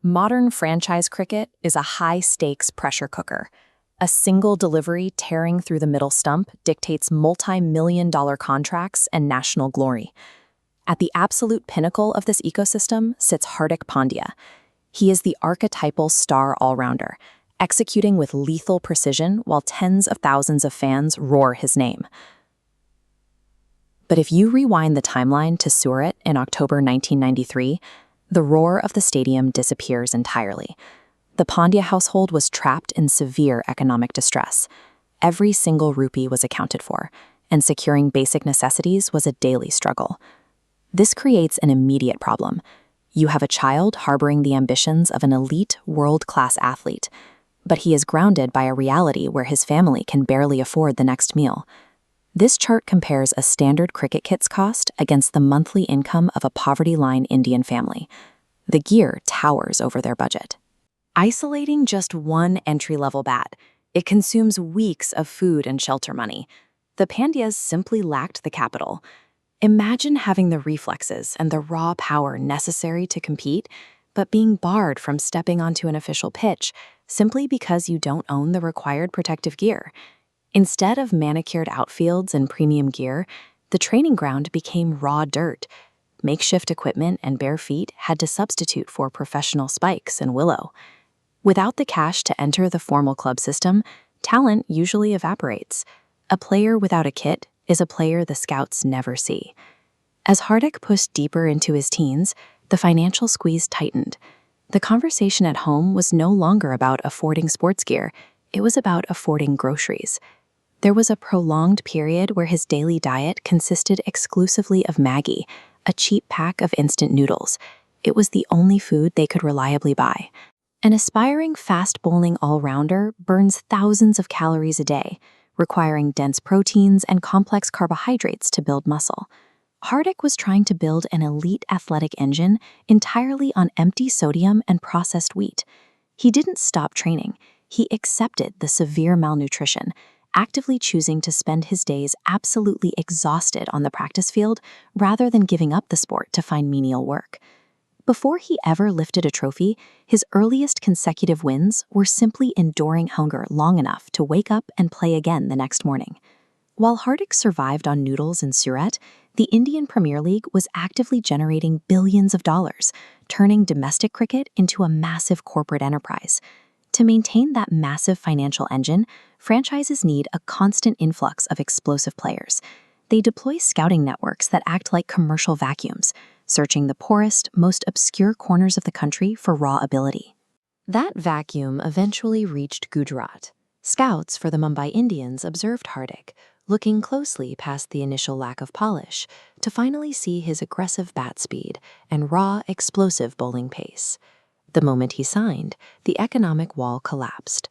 Modern franchise cricket is a high-stakes pressure cooker. A single delivery tearing through the middle stump dictates multi-million-dollar contracts and national glory. At the absolute pinnacle of this ecosystem sits Hardik Pandya. He is the archetypal star all-rounder, executing with lethal precision while tens of thousands of fans roar his name. But if you rewind the timeline to Surat in October 1993, the roar of the stadium disappears entirely. The Pandya household was trapped in severe economic distress. Every single rupee was accounted for, and securing basic necessities was a daily struggle. This creates an immediate problem. You have a child harboring the ambitions of an elite, world-class athlete, but he is grounded by a reality where his family can barely afford the next meal. This chart compares a standard cricket kit's cost against the monthly income of a poverty-line Indian family. The gear towers over their budget. Isolating just one entry-level bat, it consumes weeks of food and shelter money. The Pandyas simply lacked the capital. Imagine having the reflexes and the raw power necessary to compete, but being barred from stepping onto an official pitch simply because you don't own the required protective gear. Instead of manicured outfields and premium gear, the training ground became raw dirt. Makeshift equipment and bare feet had to substitute for professional spikes and willow. Without the cash to enter the formal club system, talent usually evaporates. A player without a kit is a player the scouts never see. As Hardik pushed deeper into his teens, the financial squeeze tightened. The conversation at home was no longer about affording sports gear, it was about affording groceries. There was a prolonged period where his daily diet consisted exclusively of Maggi, a cheap pack of instant noodles. It was the only food they could reliably buy. An aspiring fast-bowling all-rounder burns thousands of calories a day, requiring dense proteins and complex carbohydrates to build muscle. Hardik was trying to build an elite athletic engine entirely on empty sodium and processed wheat. He didn't stop training. He accepted the severe malnutrition, actively choosing to spend his days absolutely exhausted on the practice field rather than giving up the sport to find menial work. Before he ever lifted a trophy, his earliest consecutive wins were simply enduring hunger long enough to wake up and play again the next morning. While Hardik survived on noodles in Surat, the Indian Premier League was actively generating billions of dollars, turning domestic cricket into a massive corporate enterprise. To maintain that massive financial engine, franchises need a constant influx of explosive players. They deploy scouting networks that act like commercial vacuums, searching the poorest, most obscure corners of the country for raw ability. That vacuum eventually reached Gujarat. Scouts for the Mumbai Indians observed Hardik, looking closely past the initial lack of polish, to finally see his aggressive bat speed and raw, explosive bowling pace. The moment he signed, the economic wall collapsed.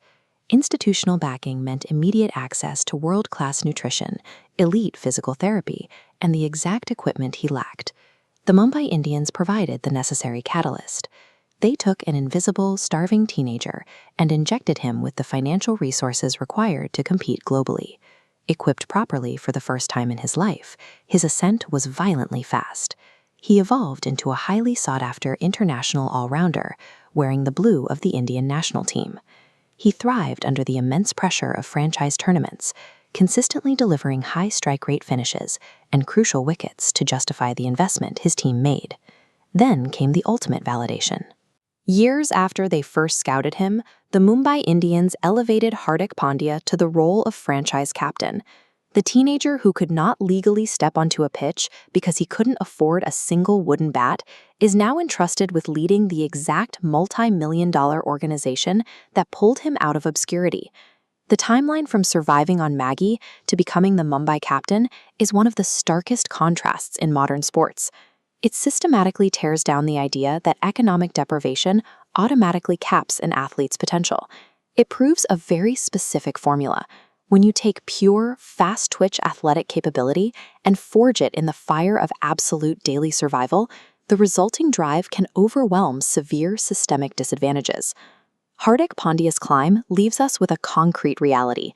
Institutional backing meant immediate access to world-class nutrition, elite physical therapy, and the exact equipment he lacked. The Mumbai Indians provided the necessary catalyst. They took an invisible, starving teenager and injected him with the financial resources required to compete globally. Equipped properly for the first time in his life, his ascent was violently fast. He evolved into a highly sought-after international all-rounder, wearing the blue of the Indian national team. He thrived under the immense pressure of franchise tournaments, consistently delivering high strike rate finishes and crucial wickets to justify the investment his team made. Then came the ultimate validation. Years after they first scouted him, the Mumbai Indians elevated Hardik Pandya to the role of franchise captain. The teenager who could not legally step onto a pitch because he couldn't afford a single wooden bat is now entrusted with leading the exact multi-million-dollar organization that pulled him out of obscurity. The timeline from surviving on Maggi to becoming the Mumbai captain is one of the starkest contrasts in modern sports. It systematically tears down the idea that economic deprivation automatically caps an athlete's potential. It proves a very specific formula. When you take pure, fast-twitch athletic capability and forge it in the fire of absolute daily survival, the resulting drive can overwhelm severe systemic disadvantages. Hardik Pandya's climb leaves us with a concrete reality.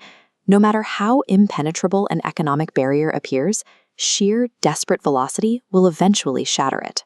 No matter how impenetrable an economic barrier appears, sheer, desperate velocity will eventually shatter it.